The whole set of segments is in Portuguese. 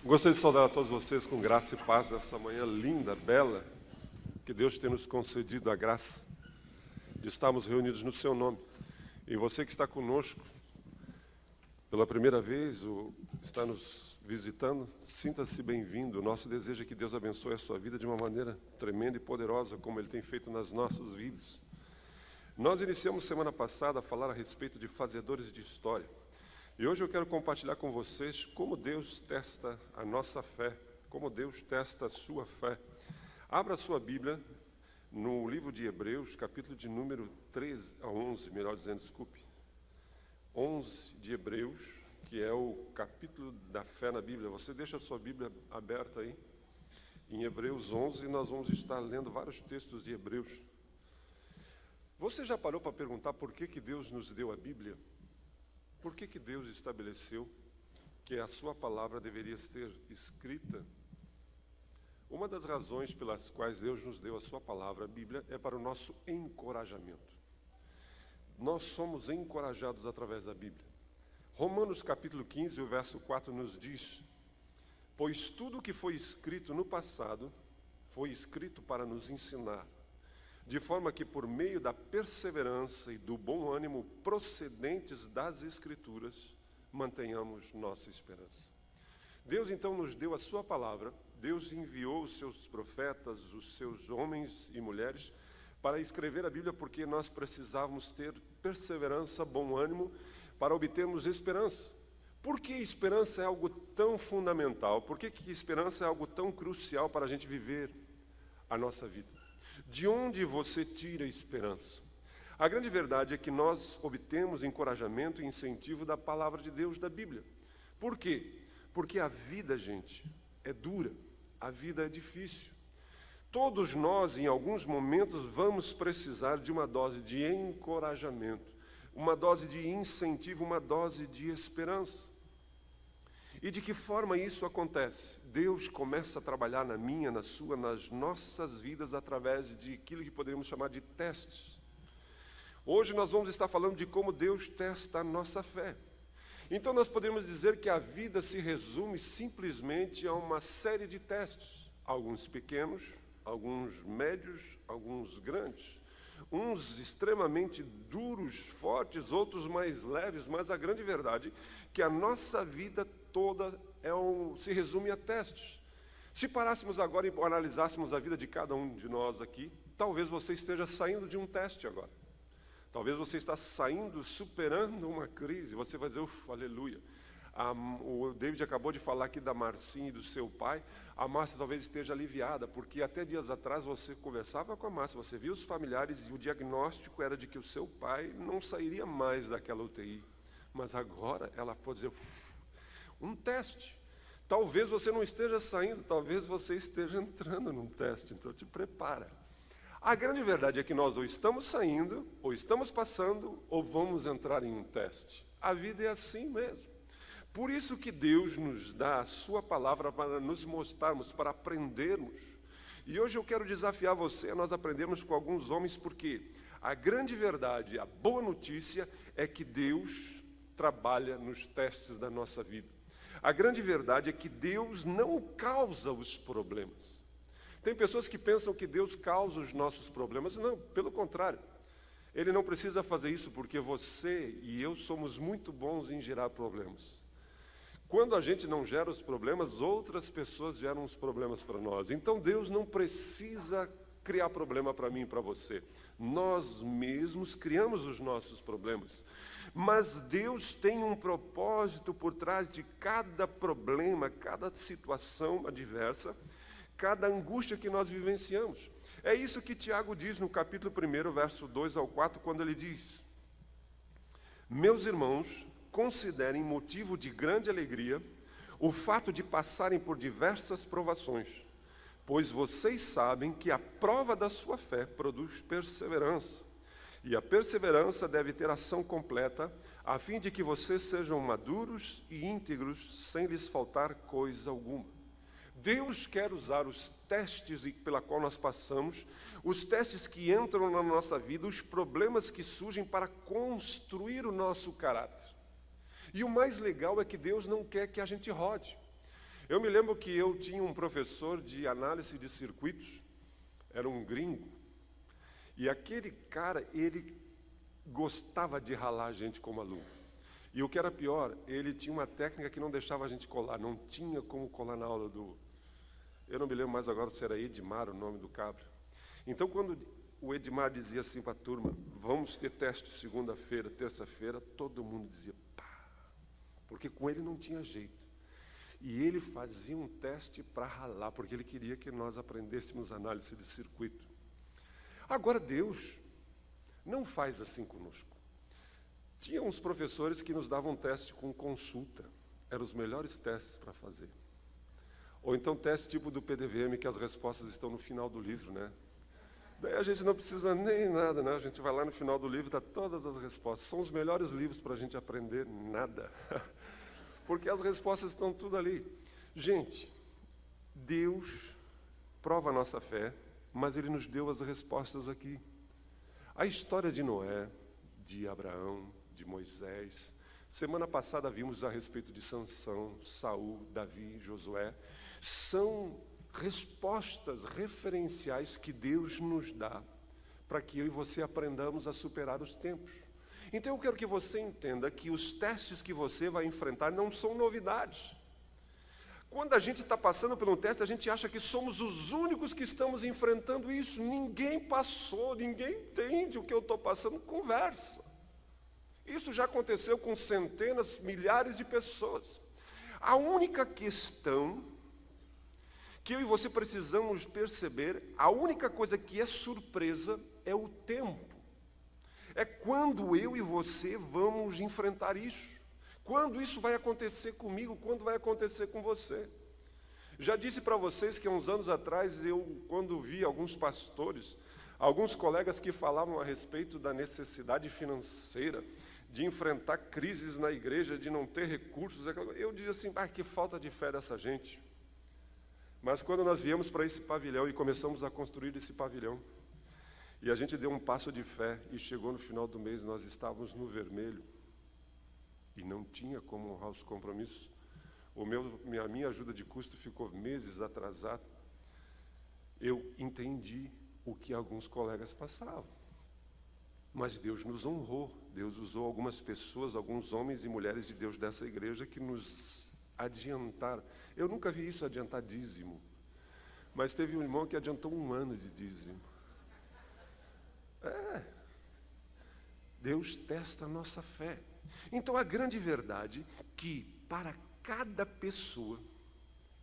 Gostaria de saudar a todos vocês com graça e paz nessa manhã linda, bela, que Deus tem nos concedido a graça de estarmos reunidos no seu nome. E você que está conosco pela primeira vez ou está nos visitando, sinta-se bem-vindo. O nosso desejo é que Deus abençoe a sua vida de uma maneira tremenda e poderosa, como Ele tem feito nas nossas vidas. Nós iniciamos semana passada a falar a respeito de fazedores de história. E hoje eu quero compartilhar com vocês como Deus testa a nossa fé, como Deus testa a sua fé. Abra a sua Bíblia no livro de Hebreus, capítulo de número 13 a 11, melhor dizendo, desculpe. 11 de Hebreus, que é o capítulo da fé na Bíblia. Você deixa a sua Bíblia aberta aí, em Hebreus 11, e nós vamos estar lendo vários textos de Hebreus. Você já parou para perguntar por que Deus nos deu a Bíblia? Por que Deus estabeleceu que a sua palavra deveria ser escrita? Uma das razões pelas quais Deus nos deu a sua palavra, a Bíblia, é para o nosso encorajamento. Nós somos encorajados através da Bíblia. Romanos capítulo 15, o verso 4 nos diz: pois tudo o que foi escrito no passado foi escrito para nos ensinar, de forma que por meio da perseverança e do bom ânimo procedentes das Escrituras, mantenhamos nossa esperança. Deus então nos deu a sua palavra, Deus enviou os seus profetas, os seus homens e mulheres, para escrever a Bíblia, porque nós precisávamos ter perseverança, bom ânimo, para obtermos esperança. Por que esperança é algo tão fundamental? Por que esperança é algo tão crucial para a gente viver a nossa vida? De onde você tira esperança? A grande verdade é que nós obtemos encorajamento e incentivo da palavra de Deus, da Bíblia. Por quê? Porque a vida, gente, é dura, a vida é difícil. Todos nós, em alguns momentos, vamos precisar de uma dose de encorajamento, uma dose de incentivo, uma dose de esperança. E de que forma isso acontece? Deus começa a trabalhar na minha, na sua, nas nossas vidas através de aquilo que poderíamos chamar de testes. Hoje nós vamos estar falando de como Deus testa a nossa fé. Então nós podemos dizer que a vida se resume simplesmente a uma série de testes. Alguns pequenos, alguns médios, alguns grandes. Uns extremamente duros, fortes, outros mais leves, mas a grande verdade é que a nossa vida toda se resume a testes. Se parássemos agora e analisássemos a vida de cada um de nós aqui, talvez você esteja saindo de um teste agora. Talvez você está saindo, superando uma crise. Você vai dizer, ufa, aleluia. O David acabou de falar aqui da Marcinha e do seu pai. A Márcia talvez esteja aliviada, porque até dias atrás você conversava com a Márcia, você viu os familiares e o diagnóstico era de que o seu pai não sairia mais daquela UTI. Mas agora ela pode dizer, um teste. Talvez você não esteja saindo, talvez você esteja entrando num teste, então te prepara. A grande verdade é que nós ou estamos saindo, ou estamos passando, ou vamos entrar em um teste. A vida é assim mesmo. Por isso que Deus nos dá a sua palavra para nos mostrarmos, para aprendermos. E hoje eu quero desafiar você a nós aprendermos com alguns homens, porque a grande verdade, a boa notícia é que Deus trabalha nos testes da nossa vida. A grande verdade é que Deus não causa os problemas. Tem pessoas que pensam que Deus causa os nossos problemas. Não, pelo contrário. Ele não precisa fazer isso porque você e eu somos muito bons em gerar problemas. Quando a gente não gera os problemas, outras pessoas geram os problemas para nós. Então Deus não precisa criar problema para mim e para você. Nós mesmos criamos os nossos problemas. Mas Deus tem um propósito por trás de cada problema, cada situação adversa, cada angústia que nós vivenciamos. É isso que Tiago diz no capítulo 1, verso 2 ao 4, quando ele diz: meus irmãos, considerem motivo de grande alegria o fato de passarem por diversas provações, pois vocês sabem que a prova da sua fé produz perseverança. E a perseverança deve ter ação completa, a fim de que vocês sejam maduros e íntegros, sem lhes faltar coisa alguma. Deus quer usar os testes pela qual nós passamos, os testes que entram na nossa vida, os problemas que surgem para construir o nosso caráter. E o mais legal é que Deus não quer que a gente rode. Eu me lembro que eu tinha um professor de análise de circuitos, era um gringo, e aquele cara, ele gostava de ralar a gente como aluno. E o que era pior, ele tinha uma técnica que não deixava a gente colar, não tinha como colar na aula do... Eu não me lembro mais agora se era Edmar o nome do cabra. Então, quando o Edmar dizia assim para a turma, vamos ter teste segunda-feira, terça-feira, todo mundo dizia, pá, porque com ele não tinha jeito. E ele fazia um teste para ralar, porque ele queria que nós aprendêssemos análise de circuito. Agora, Deus não faz assim conosco. Tinha uns professores que nos davam teste com consulta. Eram os melhores testes para fazer. Ou então teste tipo do PDVM, que as respostas estão no final do livro, né? Daí a gente não precisa nem nada, né? A gente vai lá no final do livro e dá todas as respostas. São os melhores livros para a gente aprender nada. Porque as respostas estão tudo ali. Gente, Deus prova a nossa fé, mas Ele nos deu as respostas aqui. A história de Noé, de Abraão, de Moisés. Semana passada vimos a respeito de Sansão, Saul, Davi, Josué. São respostas referenciais que Deus nos dá para que eu e você aprendamos a superar os tempos. Então eu quero que você entenda que os testes que você vai enfrentar não são novidades. Quando a gente está passando por um teste, a gente acha que somos os únicos que estamos enfrentando isso. Ninguém passou, ninguém entende o que eu estou passando, conversa. Isso já aconteceu com centenas, milhares de pessoas. A única questão que eu e você precisamos perceber, a única coisa que é surpresa é o tempo. É quando eu e você vamos enfrentar isso. Quando isso vai acontecer comigo, quando vai acontecer com você. Já disse para vocês que há uns anos atrás, quando vi alguns pastores, alguns colegas que falavam a respeito da necessidade financeira, de enfrentar crises na igreja, de não ter recursos, eu dizia assim, que falta de fé dessa gente. Mas quando nós viemos para esse pavilhão e começamos a construir esse pavilhão, e a gente deu um passo de fé e chegou no final do mês, nós estávamos no vermelho e não tinha como honrar os compromissos. A minha ajuda de custo ficou meses atrasada. Eu entendi o que alguns colegas passavam. Mas Deus nos honrou. Deus usou algumas pessoas, alguns homens e mulheres de Deus dessa igreja que nos adiantaram. Eu nunca vi isso, adiantar dízimo. Mas teve um irmão que adiantou 1 ano de dízimo. Deus testa a nossa fé. Então a grande verdade é que para cada pessoa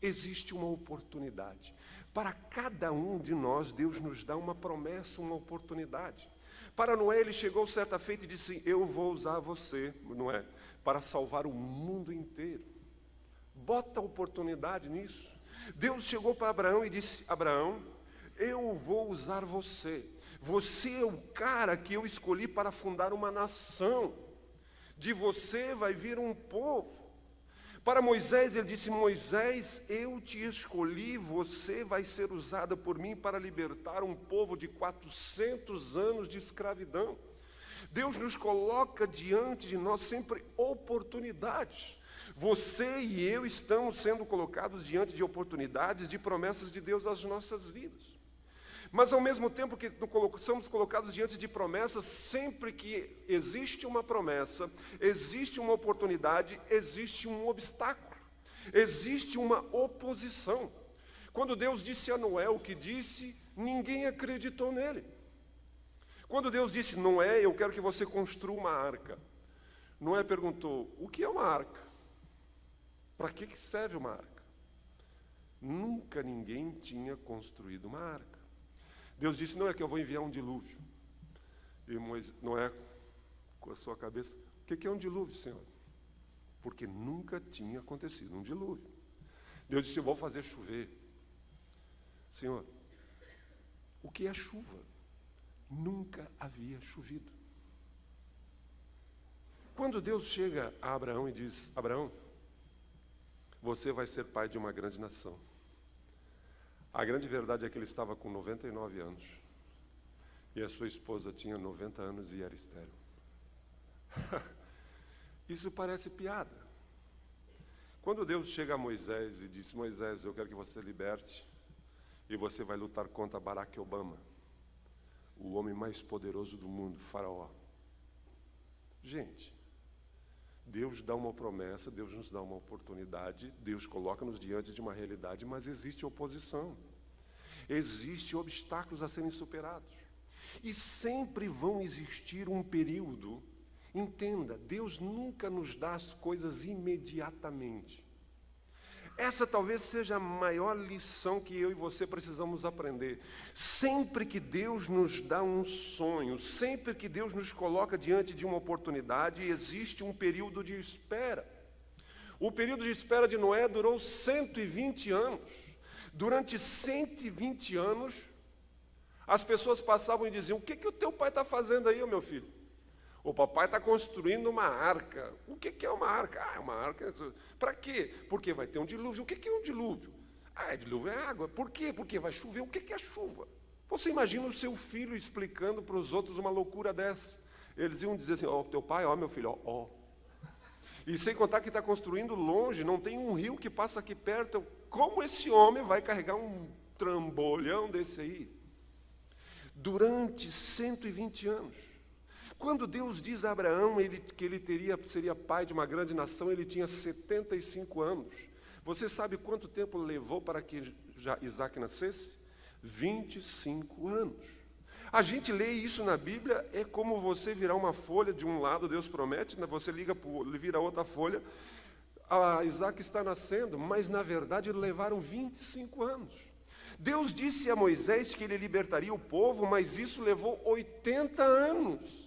existe uma oportunidade. Para cada um de nós, Deus nos dá uma promessa, uma oportunidade. Para Noé, ele chegou certa feita e disse, eu vou usar você, Noé, para salvar o mundo inteiro. Bota oportunidade nisso. Deus chegou para Abraão e disse, Abraão, eu vou usar você. Você é o cara que eu escolhi para fundar uma nação. De você vai vir um povo. Para Moisés, ele disse, Moisés, eu te escolhi, você vai ser usado por mim para libertar um povo de 400 anos de escravidão. Deus nos coloca diante de nós sempre oportunidades. Você e eu estamos sendo colocados diante de oportunidades, de promessas de Deus às nossas vidas. Mas ao mesmo tempo que somos colocados diante de promessas, sempre que existe uma promessa, existe uma oportunidade, existe um obstáculo, existe uma oposição. Quando Deus disse a Noé o que disse, ninguém acreditou nele. Quando Deus disse, Noé, eu quero que você construa uma arca. Noé perguntou, o que é uma arca? Para que serve uma arca? Nunca ninguém tinha construído uma arca. Deus disse, não é que eu vou enviar um dilúvio. E Noé, com a sua cabeça, o que é um dilúvio, Senhor? Porque nunca tinha acontecido um dilúvio. Deus disse, eu vou fazer chover. Senhor, o que é chuva? Nunca havia chovido. Quando Deus chega a Abraão e diz, Abraão, você vai ser pai de uma grande nação. A grande verdade é que ele estava com 99 anos. E a sua esposa tinha 90 anos e era estéril. Isso parece piada. Quando Deus chega a Moisés e diz: Moisés, eu quero que você liberte, e você vai lutar contra Barack Obama, o homem mais poderoso do mundo, Faraó. Gente, Deus dá uma promessa, Deus nos dá uma oportunidade, Deus coloca-nos diante de uma realidade, mas existe oposição. Existem obstáculos a serem superados. E sempre vão existir um período. Entenda, Deus nunca nos dá as coisas imediatamente. Essa talvez seja a maior lição que eu e você precisamos aprender. Sempre que Deus nos dá um sonho, sempre que Deus nos coloca diante de uma oportunidade, existe um período de espera. O período de espera de Noé durou 120 anos. Durante 120 anos, as pessoas passavam e diziam: o que o teu pai está fazendo aí, meu filho? O papai está construindo uma arca. O que é uma arca? Ah, é uma arca. Para quê? Porque vai ter um dilúvio. O que é um dilúvio? Ah, dilúvio é água. Por quê? Porque vai chover. O que é a chuva? Você imagina o seu filho explicando para os outros uma loucura dessa? Eles iam dizer assim: ó, teu pai, ó, meu filho, ó. E sem contar que está construindo longe, não tem um rio que passa aqui perto. Como esse homem vai carregar um trambolhão desse aí? Durante 120 anos. Quando Deus diz a Abraão que ele seria pai de uma grande nação, ele tinha 75 anos. Você sabe quanto tempo levou para que Isaac nascesse? 25 anos. A gente lê isso na Bíblia, é como você virar uma folha de um lado, Deus promete, você vira outra folha, Isaac está nascendo, mas na verdade levaram 25 anos. Deus disse a Moisés que ele libertaria o povo, mas isso levou 80 anos.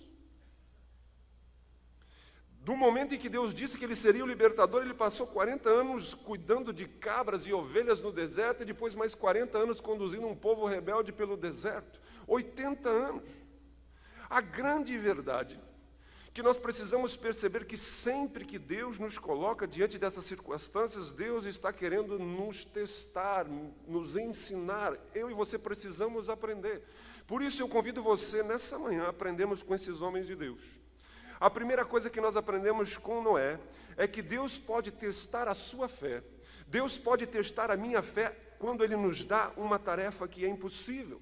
Do momento em que Deus disse que ele seria o libertador, ele passou 40 anos cuidando de cabras e ovelhas no deserto, e depois mais 40 anos conduzindo um povo rebelde pelo deserto. 80 anos. A grande verdade que nós precisamos perceber que sempre que Deus nos coloca diante dessas circunstâncias, Deus está querendo nos testar, nos ensinar. Eu e você precisamos aprender. Por isso eu convido você, nessa manhã, a aprendermos com esses homens de Deus. A primeira coisa que nós aprendemos com Noé é que Deus pode testar a sua fé. Deus pode testar a minha fé quando Ele nos dá uma tarefa que é impossível.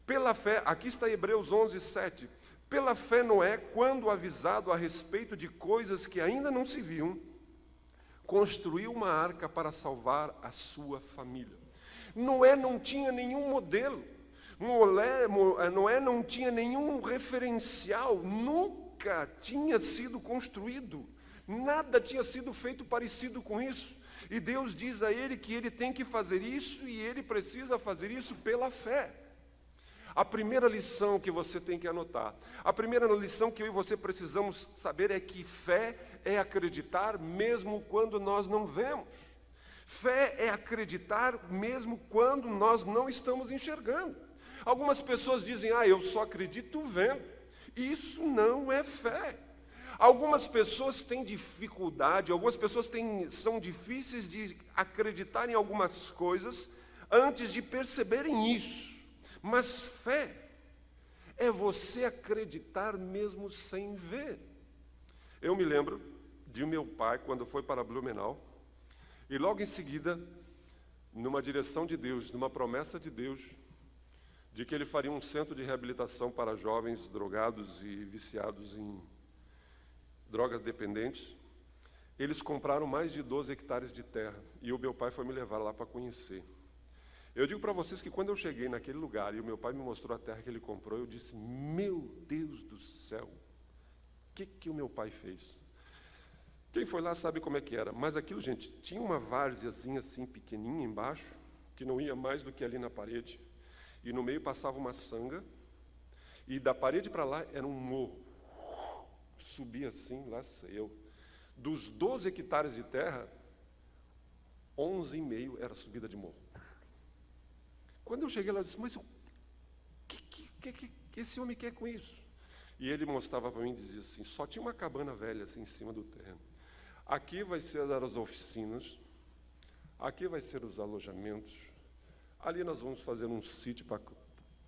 Pela fé, aqui está Hebreus 11, 7. Pela fé, Noé, quando avisado a respeito de coisas que ainda não se viam, construiu uma arca para salvar a sua família. Noé não tinha nenhum modelo. Noé não tinha nenhum referencial. Nunca tinha sido construído. Nada tinha sido feito parecido com isso. E Deus diz a ele que ele tem que fazer isso e ele precisa fazer isso pela fé. A primeira lição que você tem que anotar, a primeira lição que eu e você precisamos saber é que fé é acreditar mesmo quando nós não vemos. Fé é acreditar mesmo quando nós não estamos enxergando. Algumas pessoas dizem: eu só acredito vendo. Isso não é fé. Algumas pessoas têm dificuldade, algumas pessoas são difíceis de acreditar em algumas coisas antes de perceberem isso. Mas fé é você acreditar mesmo sem ver. Eu me lembro de meu pai, quando foi para Blumenau, e logo em seguida, numa direção de Deus, numa promessa de Deus, de que ele faria um centro de reabilitação para jovens drogados e viciados em drogas dependentes, eles compraram mais de 12 hectares de terra, e o meu pai foi me levar lá para conhecer. Eu digo para vocês que quando eu cheguei naquele lugar e o meu pai me mostrou a terra que ele comprou, eu disse: meu Deus do céu, o que o meu pai fez? Quem foi lá sabe como é que era, mas aquilo, gente, tinha uma várzeazinha assim pequenininha embaixo, que não ia mais do que ali na parede, e no meio passava uma sanga, e da parede para lá era um morro, subia assim, lá sei eu, dos 12 hectares de terra, 11,5 era subida de morro. Quando eu cheguei lá, eu disse: mas o que esse homem quer com isso? E ele mostrava para mim e dizia assim: só tinha uma cabana velha assim em cima do terreno. Aqui vai ser as oficinas, aqui vai ser os alojamentos, ali nós vamos fazer um sítio para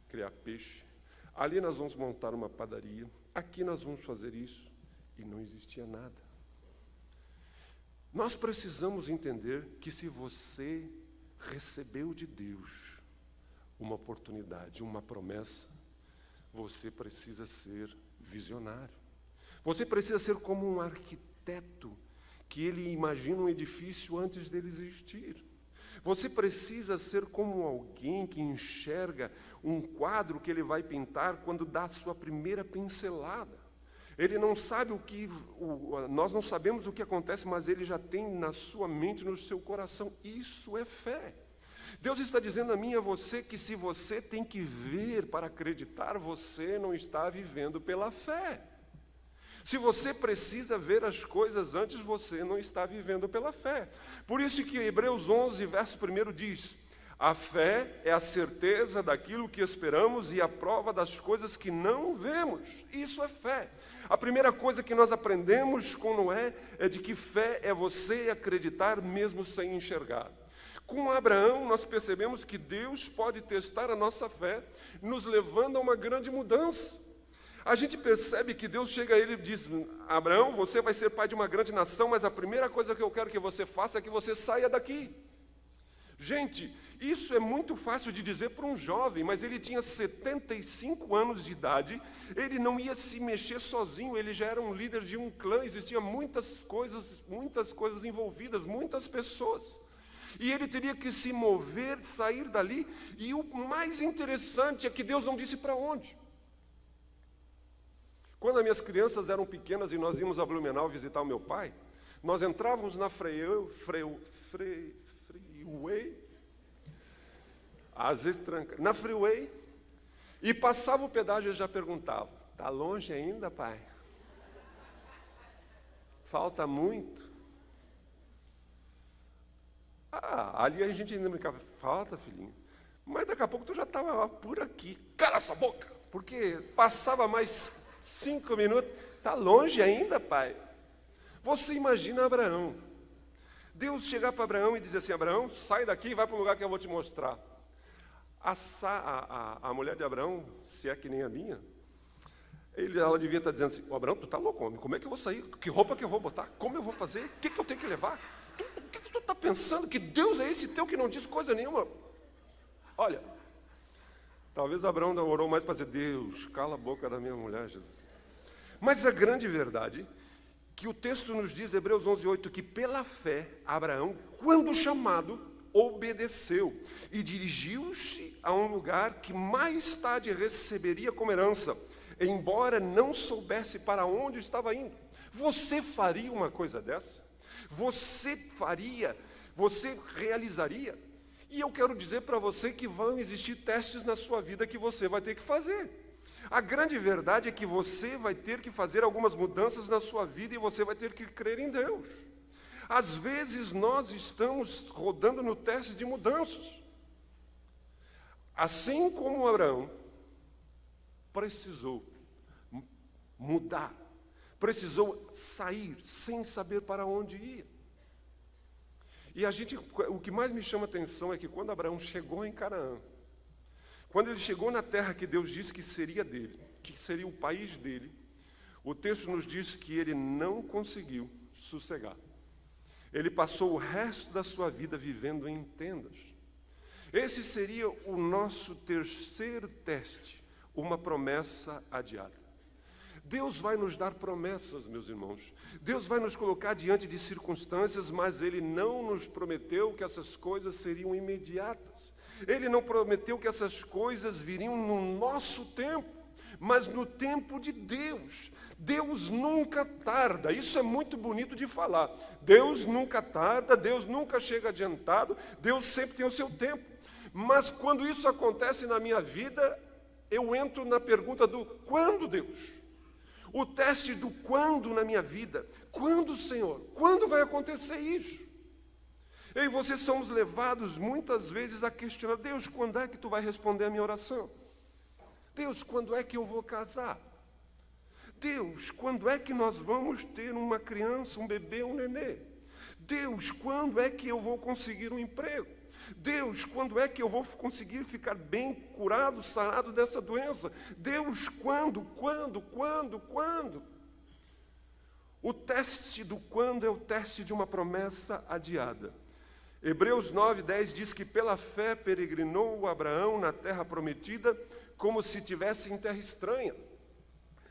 criar peixe, ali nós vamos montar uma padaria, aqui nós vamos fazer isso. E não existia nada. Nós precisamos entender que se você recebeu de Deus uma oportunidade, uma promessa, você precisa ser visionário. Você precisa ser como um arquiteto, que ele imagina um edifício antes dele existir. Você precisa ser como alguém que enxerga um quadro que ele vai pintar quando dá a sua primeira pincelada. Ele não sabe nós não sabemos o que acontece, mas ele já tem na sua mente, no seu coração. Isso é fé. Deus está dizendo a mim e a você que se você tem que ver para acreditar, você não está vivendo pela fé. Se você precisa ver as coisas antes, você não está vivendo pela fé. Por isso que Hebreus 11, verso 1 diz: a fé é a certeza daquilo que esperamos e a prova das coisas que não vemos. Isso é fé. A primeira coisa que nós aprendemos com Noé é de que fé é você acreditar mesmo sem enxergar. Com Abraão, nós percebemos que Deus pode testar a nossa fé, nos levando a uma grande mudança. A gente percebe que Deus chega a ele e diz: Abraão, você vai ser pai de uma grande nação, mas a primeira coisa que eu quero que você faça é que você saia daqui. Gente, isso é muito fácil de dizer para um jovem, mas ele tinha 75 anos de idade, ele não ia se mexer sozinho, ele já era um líder de um clã, existiam muitas coisas envolvidas, muitas pessoas. E ele teria que se mover, sair dali, e o mais interessante é que Deus não disse para onde. Quando as minhas crianças eram pequenas e nós íamos a Blumenau visitar o meu pai, nós entrávamos na freeway, às vezes tranca, na freeway, e passava o pedágio e já perguntava: está longe ainda, pai? Falta muito? Ali a gente ainda brincava: falta, filhinho. Mas daqui a pouco tu já estava por aqui. Cala essa boca! Porque passava mais 5 minutos. Está longe ainda, pai? Você imagina Abraão. Deus chegar para Abraão e dizer assim: Abraão, sai daqui e vai para um lugar que eu vou te mostrar. A mulher de Abraão, se é que nem a minha, ela devia estar dizendo assim: Abraão, tu está louco, homem? Como é que eu vou sair? Que roupa que eu vou botar? Como eu vou fazer? O que eu tenho que levar? O que tu está pensando? Que Deus é esse teu que não diz coisa nenhuma? Olha, talvez Abraão orou mais para dizer: Deus, cala a boca da minha mulher, Jesus. Mas a grande verdade que o texto nos diz, Hebreus 11:8, que pela fé, Abraão, quando chamado, obedeceu e dirigiu-se a um lugar que mais tarde receberia como herança, embora não soubesse para onde estava indo. Você faria uma coisa dessa? Você realizaria? E eu quero dizer para você que vão existir testes na sua vida que você vai ter que fazer. A grande verdade é que você vai ter que fazer algumas mudanças na sua vida e você vai ter que crer em Deus. Às vezes nós estamos rodando no teste de mudanças. Assim como Abraão precisou mudar, precisou sair sem saber para onde ia. E o que mais me chama a atenção é que quando Abraão chegou em Canaã, quando ele chegou na terra que Deus disse que seria dele, que seria o país dele, o texto nos diz que ele não conseguiu sossegar. Ele passou o resto da sua vida vivendo em tendas. Esse seria o nosso terceiro teste, uma promessa adiada. Deus vai nos dar promessas, meus irmãos. Deus vai nos colocar diante de circunstâncias, mas Ele não nos prometeu que essas coisas seriam imediatas. Ele não prometeu que essas coisas viriam no nosso tempo, mas no tempo de Deus. Deus nunca tarda, isso é muito bonito de falar. Deus nunca tarda, Deus nunca chega adiantado, Deus sempre tem o seu tempo. Mas quando isso acontece na minha vida, eu entro na pergunta do quando, Deus? O teste do quando na minha vida. Quando, Senhor? Quando vai acontecer isso? Eu e você somos levados muitas vezes a questionar: Deus, quando é que tu vai responder a minha oração? Deus, quando é que eu vou casar? Deus, quando é que nós vamos ter uma criança, um bebê, um nenê? Deus, quando é que eu vou conseguir um emprego? Deus, quando é que eu vou conseguir ficar bem curado, sarado dessa doença? Deus, quando? O teste do quando é o teste de uma promessa adiada. Hebreus 9:10 diz que pela fé peregrinou Abraão na terra prometida como se estivesse em terra estranha.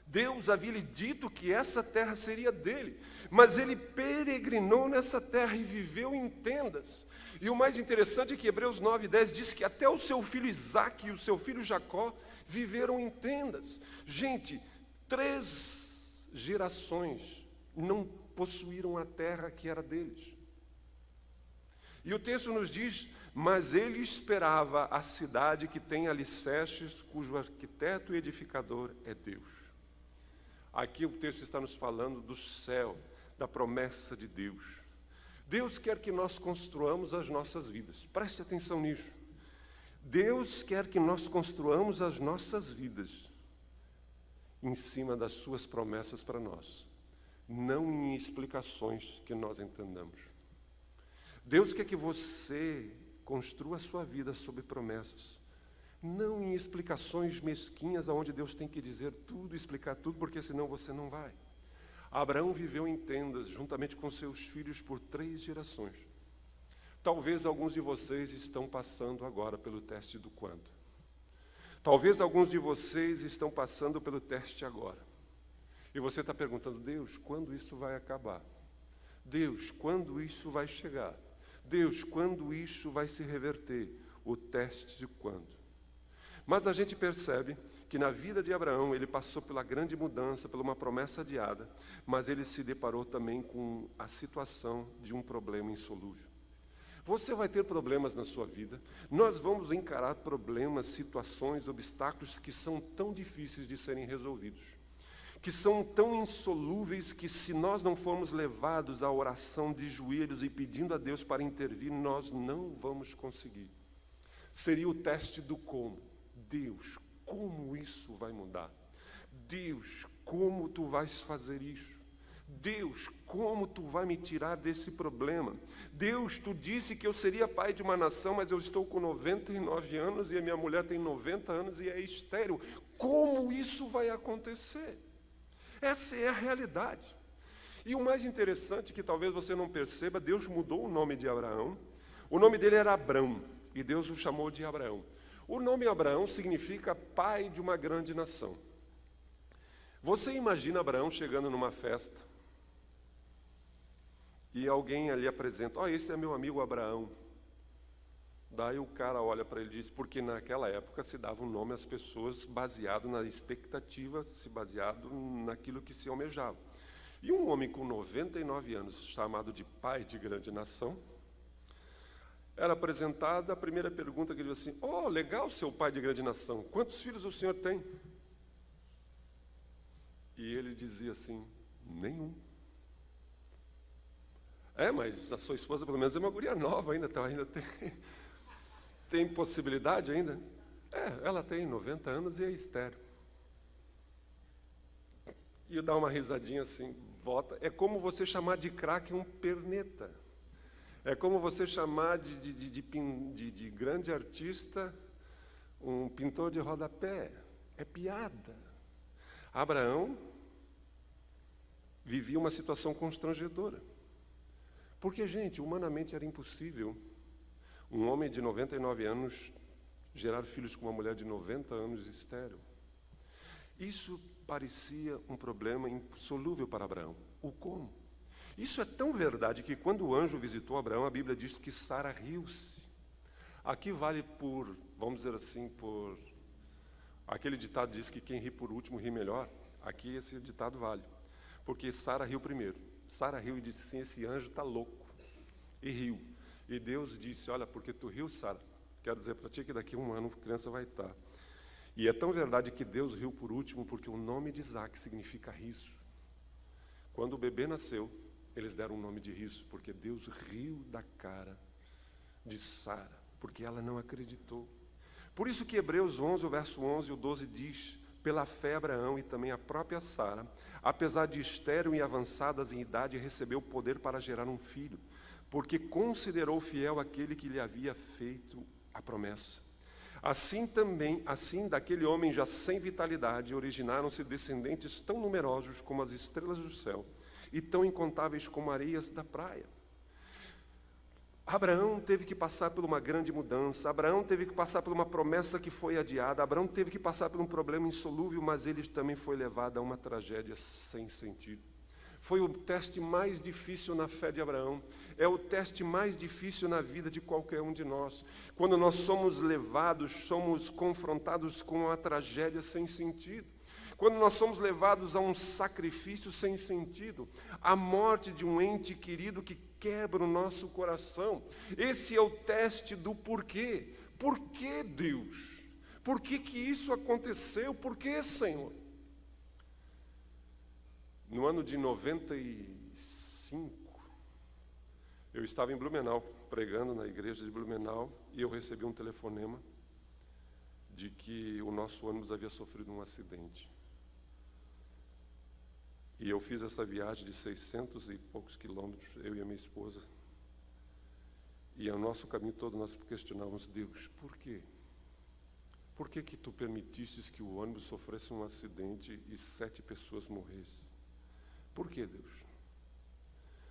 Deus havia lhe dito que essa terra seria dele, mas ele peregrinou nessa terra e viveu em tendas. E o mais interessante é que Hebreus 9:10 diz que até o seu filho Isaque e o seu filho Jacó viveram em tendas. Gente, 3 gerações não possuíram a terra que era deles. E o texto nos diz, mas ele esperava a cidade que tem alicerces, cujo arquiteto e edificador é Deus. Aqui o texto está nos falando do céu, da promessa de Deus. Deus quer que nós construamos as nossas vidas. Preste atenção nisso. Deus quer que nós construamos as nossas vidas em cima das suas promessas para nós, não em explicações que nós entendamos. Deus quer que você construa a sua vida sob promessas, não em explicações mesquinhas, onde Deus tem que dizer tudo, explicar tudo, porque senão você não vai. Abraão viveu em tendas, juntamente com seus filhos, por 3 gerações. Talvez alguns de vocês estão passando agora pelo teste do quando. Talvez alguns de vocês estão passando pelo teste agora. E você está perguntando, Deus, quando isso vai acabar? Deus, quando isso vai chegar? Deus, quando isso vai se reverter? O teste de quando? Mas a gente percebe que na vida de Abraão, ele passou pela grande mudança, por uma promessa adiada, mas ele se deparou também com a situação de um problema insolúvel. Você vai ter problemas na sua vida, nós vamos encarar problemas, situações, obstáculos que são tão difíceis de serem resolvidos, que são tão insolúveis que, se nós não formos levados à oração de joelhos e pedindo a Deus para intervir, nós não vamos conseguir. Seria o teste do como. Deus, como isso vai mudar? Deus, como tu vais fazer isso? Deus, como tu vai me tirar desse problema? Deus, tu disse que eu seria pai de uma nação, mas eu estou com 99 anos e a minha mulher tem 90 anos e é estéril. Como isso vai acontecer? Essa é a realidade. E o mais interessante, que talvez você não perceba, Deus mudou o nome de Abraão. O nome dele era Abrão, e Deus o chamou de Abraão. O nome Abraão significa pai de uma grande nação. Você imagina Abraão chegando numa festa e alguém ali apresenta, esse é meu amigo Abraão. Daí o cara olha para ele e diz, porque naquela época se dava um nome às pessoas baseado na expectativa, se baseado naquilo que se almejava. E um homem com 99 anos, chamado de pai de grande nação, era apresentado, a primeira pergunta que ele disse assim, legal seu pai de grande nação, quantos filhos o senhor tem? E ele dizia assim, nenhum. Mas a sua esposa pelo menos é uma guria nova ainda, então ainda tem possibilidade ainda? Ela tem 90 anos e é estéril. E eu dá uma risadinha assim, volta. É como você chamar de craque um perneta. É como você chamar de grande artista um pintor de rodapé. É piada. Abraão vivia uma situação constrangedora. Porque, gente, humanamente era impossível um homem de 99 anos gerar filhos com uma mulher de 90 anos estéril. Isso parecia um problema insolúvel para Abraão. O como? Isso é tão verdade que quando o anjo visitou Abraão, a Bíblia diz que Sara riu-se. Aqui vale por, vamos dizer assim, por... Aquele ditado diz que quem ri por último ri melhor. Aqui esse ditado vale. Porque Sara riu primeiro. Sara riu e disse assim, esse anjo está louco. E riu. E Deus disse, olha, porque tu riu, Sara, quero dizer para ti que daqui a 1 ano a criança vai estar. E é tão verdade que Deus riu por último, porque o nome de Isaque significa riso. Quando o bebê nasceu, eles deram o nome de riso, porque Deus riu da cara de Sara, porque ela não acreditou. Por isso que Hebreus 11, o verso 11 e o 12 diz, pela fé Abraão e também a própria Sara, apesar de estéril e avançadas em idade, recebeu o poder para gerar um filho, porque considerou fiel aquele que lhe havia feito a promessa. Assim daquele homem já sem vitalidade, originaram-se descendentes tão numerosos como as estrelas do céu e tão incontáveis como areias da praia. Abraão teve que passar por uma grande mudança, Abraão teve que passar por uma promessa que foi adiada, Abraão teve que passar por um problema insolúvel, mas ele também foi levado a uma tragédia sem sentido. Foi o teste mais difícil na fé de Abraão, é o teste mais difícil na vida de qualquer um de nós. Quando nós somos levados, somos confrontados com uma tragédia sem sentido. Quando nós somos levados a um sacrifício sem sentido, a morte de um ente querido que quebra o nosso coração. Esse é o teste do porquê. Por que Deus? Por que isso aconteceu? Por que, Senhor? No ano de 95, eu estava em Blumenau, pregando na igreja de Blumenau, e eu recebi um telefonema de que o nosso ônibus havia sofrido um acidente. E eu fiz essa viagem de 600 e poucos quilômetros, eu e a minha esposa. E ao nosso caminho todo nós questionávamos: Deus, por quê? Por que tu permitistes que o ônibus sofresse um acidente e 7 pessoas morressem? Por que, Deus?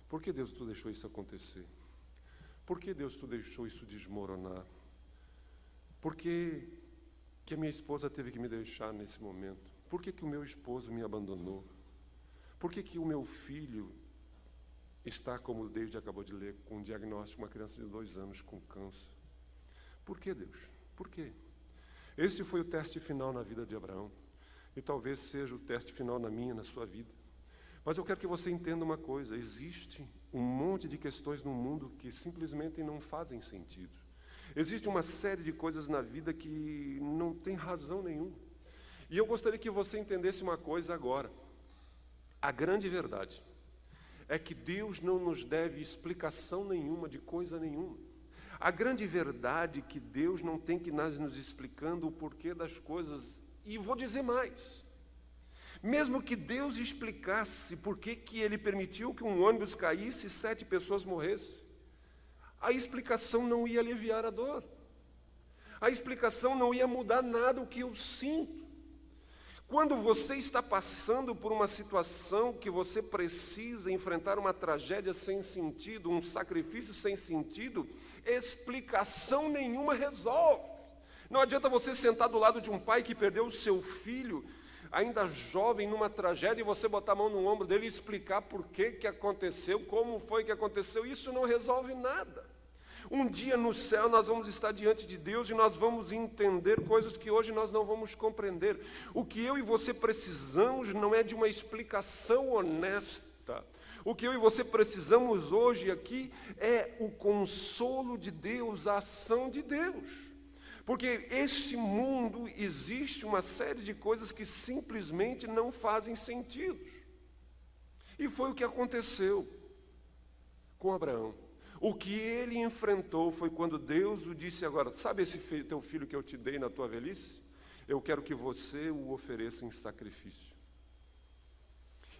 Por que, Deus, tu deixou isso acontecer? Por que, Deus, tu deixou isso desmoronar? Por que a minha esposa teve que me deixar nesse momento? Por que o meu esposo me abandonou? Por que o meu filho está, como o David acabou de ler, com um diagnóstico, uma criança de 2 anos com câncer? Por que, Deus? Por quê? Este foi o teste final na vida de Abraão, e talvez seja o teste final na minha, na sua vida. Mas eu quero que você entenda uma coisa: existe um monte de questões no mundo que simplesmente não fazem sentido. Existe uma série de coisas na vida que não tem razão nenhuma. E eu gostaria que você entendesse uma coisa agora. A grande verdade é que Deus não nos deve explicação nenhuma de coisa nenhuma. A grande verdade é que Deus não tem que nos explicando o porquê das coisas. E vou dizer mais. Mesmo que Deus explicasse por que Ele permitiu que um ônibus caísse e 7 pessoas morressem, a explicação não ia aliviar a dor. A explicação não ia mudar nada o que eu sinto. Quando você está passando por uma situação que você precisa enfrentar uma tragédia sem sentido, um sacrifício sem sentido, explicação nenhuma resolve. Não adianta você sentar do lado de um pai que perdeu o seu filho, ainda jovem, numa tragédia, e você botar a mão no ombro dele e explicar por que aconteceu, como foi que aconteceu. Isso não resolve nada. Um dia no céu nós vamos estar diante de Deus e nós vamos entender coisas que hoje nós não vamos compreender. O que eu e você precisamos não é de uma explicação honesta. O que eu e você precisamos hoje aqui é o consolo de Deus, a ação de Deus. Porque esse mundo existe uma série de coisas que simplesmente não fazem sentido. E foi o que aconteceu com Abraão. O que ele enfrentou foi quando Deus o disse: agora, sabe esse teu filho que eu te dei na tua velhice? Eu quero que você o ofereça em sacrifício.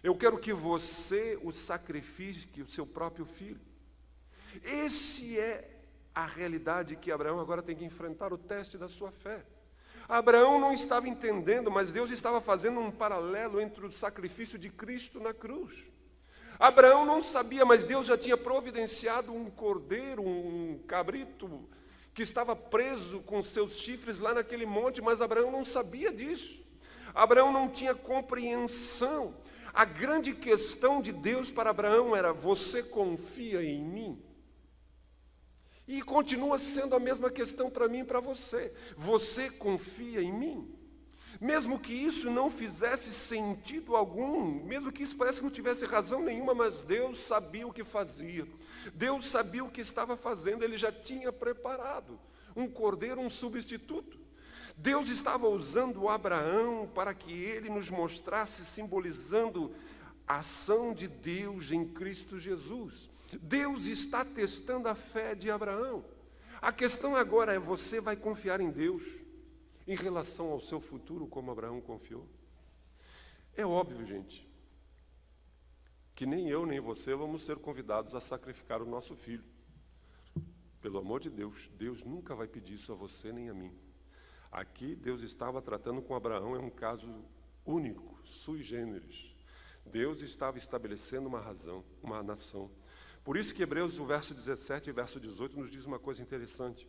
Eu quero que você o sacrifique, o seu próprio filho. Esse é a realidade que Abraão agora tem que enfrentar, o teste da sua fé. Abraão não estava entendendo, mas Deus estava fazendo um paralelo entre o sacrifício de Cristo na cruz. Abraão não sabia, mas Deus já tinha providenciado um cordeiro, um cabrito, que estava preso com seus chifres lá naquele monte, mas Abraão não sabia disso. Abraão não tinha compreensão. A grande questão de Deus para Abraão era: você confia em mim? E continua sendo a mesma questão para mim e para você. Você confia em mim? Mesmo que isso não fizesse sentido algum, mesmo que isso parece que não tivesse razão nenhuma, mas Deus sabia o que fazia. Deus sabia o que estava fazendo, Ele já tinha preparado um cordeiro, um substituto. Deus estava usando Abraão para que ele nos mostrasse, simbolizando a ação de Deus em Cristo Jesus. Deus está testando a fé de Abraão. A questão agora é: você vai confiar em Deus em relação ao seu futuro, como Abraão confiou? É óbvio, gente, que nem eu nem você vamos ser convidados a sacrificar o nosso filho. Pelo amor de Deus, Deus nunca vai pedir isso a você nem a mim. Aqui Deus estava tratando com Abraão, é um caso único, sui generis. Deus estava estabelecendo uma nação. Por isso que Hebreus, o verso 17 e verso 18, nos diz uma coisa interessante.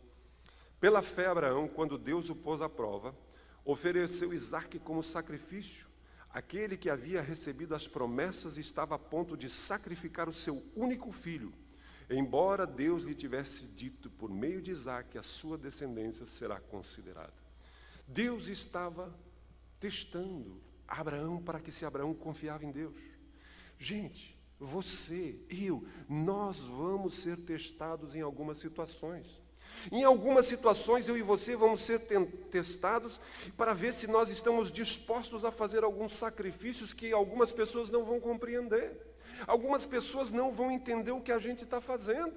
Pela fé, Abraão, quando Deus o pôs à prova, ofereceu Isaque como sacrifício. Aquele que havia recebido as promessas estava a ponto de sacrificar o seu único filho, embora Deus lhe tivesse dito, por meio de Isaque, a sua descendência será considerada. Deus estava testando Abraão para que se Abraão confiava em Deus. Gente, você, eu, nós vamos ser testados em algumas situações. Em algumas situações, eu e você vamos ser testados para ver se nós estamos dispostos a fazer alguns sacrifícios que algumas pessoas não vão compreender. Algumas pessoas não vão entender o que a gente está fazendo.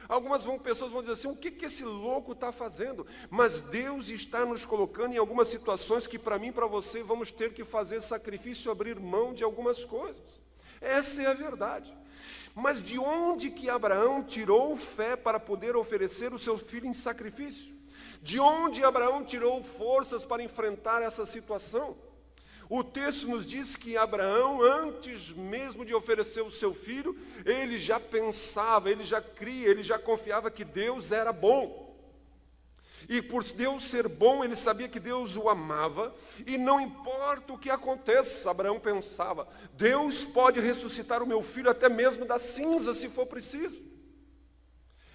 Algumas pessoas vão dizer assim, o que esse louco está fazendo? Mas Deus está nos colocando em algumas situações que para mim e para você vamos ter que fazer sacrifício, abrir mão de algumas coisas. Essa é a verdade. Mas de onde que Abraão tirou fé para poder oferecer o seu filho em sacrifício? De onde Abraão tirou forças para enfrentar essa situação? O texto nos diz que Abraão, antes mesmo de oferecer o seu filho, ele já pensava, ele já cria, ele já confiava que Deus era bom. E por Deus ser bom, ele sabia que Deus o amava, e não importa o que aconteça, Abraão pensava, Deus pode ressuscitar o meu filho até mesmo das cinzas, se for preciso.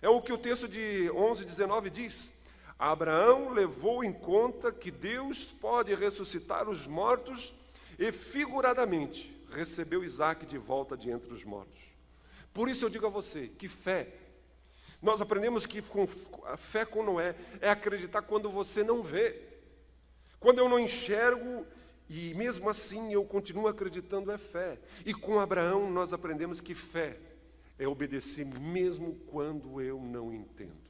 É o que o texto de 11:19 diz. Abraão levou em conta que Deus pode ressuscitar os mortos e, figuradamente, recebeu Isaque de volta de entre os mortos. Por isso eu digo a você, que fé. Nós aprendemos que a fé com Noé é acreditar quando você não vê. Quando eu não enxergo, e mesmo assim eu continuo acreditando, é fé. E com Abraão nós aprendemos que fé é obedecer mesmo quando eu não entendo.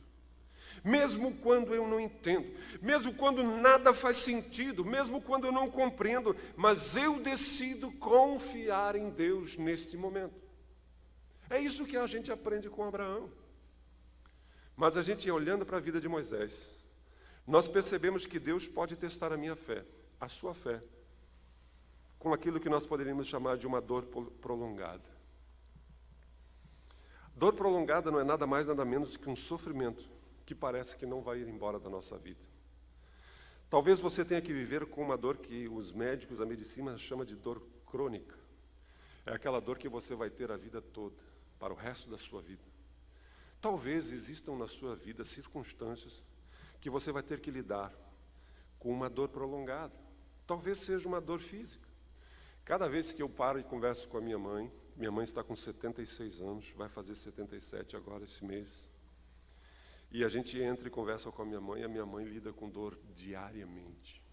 Mesmo quando eu não entendo, mesmo quando nada faz sentido, mesmo quando eu não compreendo, mas eu decido confiar em Deus neste momento. É isso que a gente aprende com Abraão. Mas a gente, olhando para a vida de Moisés, nós percebemos que Deus pode testar a minha fé, a sua fé, com aquilo que nós poderíamos chamar de uma dor prolongada. Dor prolongada não é nada mais, nada menos que um sofrimento que parece que não vai ir embora da nossa vida. Talvez você tenha que viver com uma dor que os médicos, a medicina chama de dor crônica. É aquela dor que você vai ter a vida toda, para o resto da sua vida. Talvez existam na sua vida circunstâncias que você vai ter que lidar com uma dor prolongada. Talvez seja uma dor física. Cada vez que eu paro e converso com a minha mãe está com 76 anos, vai fazer 77 agora esse mês. E a gente entra e conversa com a minha mãe lida com dor diariamente.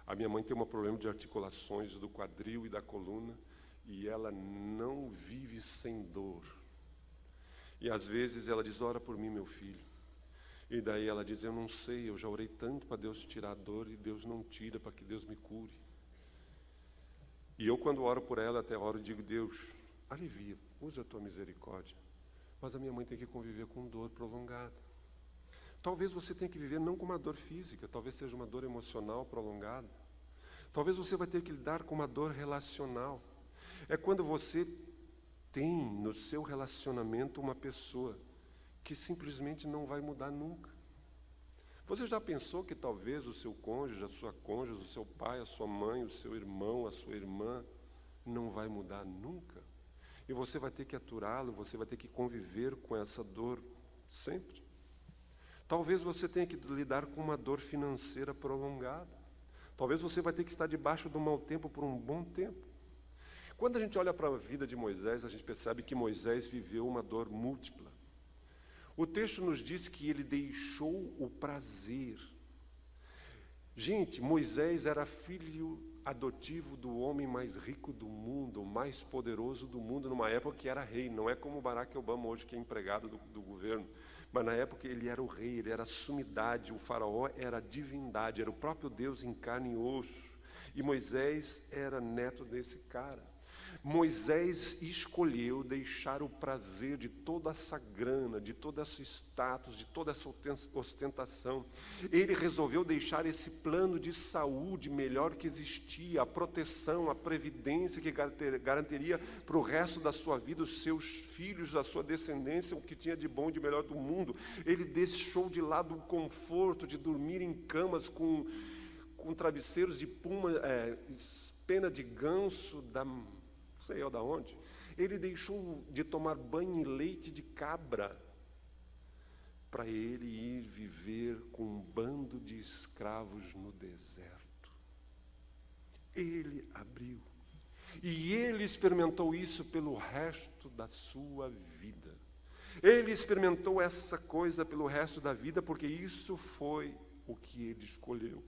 A minha mãe tem um problema de articulações do quadril e da coluna, e ela não vive sem dor. E às vezes ela diz, ora por mim, meu filho. E daí ela diz, eu não sei, eu já orei tanto para Deus tirar a dor, e Deus não tira, para que Deus me cure. E eu, quando oro por ela, até oro e digo, Deus, alivia, usa a tua misericórdia. Mas a minha mãe tem que conviver com dor prolongada. Talvez você tenha que viver não com uma dor física, talvez seja uma dor emocional prolongada. Talvez você vai ter que lidar com uma dor relacional. É quando você tem no seu relacionamento uma pessoa que simplesmente não vai mudar nunca. Você já pensou que talvez o seu cônjuge, a sua cônjuge, o seu pai, a sua mãe, o seu irmão, a sua irmã, não vai mudar nunca? E você vai ter que aturá-lo, você vai ter que conviver com essa dor sempre. Talvez você tenha que lidar com uma dor financeira prolongada. Talvez você vai ter que estar debaixo do mau tempo por um bom tempo. Quando a gente olha para a vida de Moisés, a gente percebe que Moisés viveu uma dor múltipla. O texto nos diz que ele deixou o prazer. Gente, Moisés era filho adotivo do homem mais rico do mundo, o mais poderoso do mundo, numa época que era rei. Não é como Barack Obama hoje, que é empregado do governo. Mas na época ele era o rei, ele era a sumidade, o faraó era a divindade, era o próprio Deus em carne e osso. E Moisés era neto desse cara. Moisés escolheu deixar o prazer de toda essa grana, de todo esse status, de toda essa ostentação. Ele resolveu deixar esse plano de saúde melhor que existia, a proteção, a previdência que garantiria para o resto da sua vida, os seus filhos, a sua descendência, o que tinha de bom e de melhor do mundo. Ele deixou de lado o conforto de dormir em camas com travesseiros de pena de ganso, não sei eu da onde. Ele deixou de tomar banho em leite de cabra para ele ir viver com um bando de escravos no deserto. Ele abriu. E ele experimentou isso pelo resto da sua vida. Ele experimentou essa coisa pelo resto da vida, porque isso foi o que ele escolheu.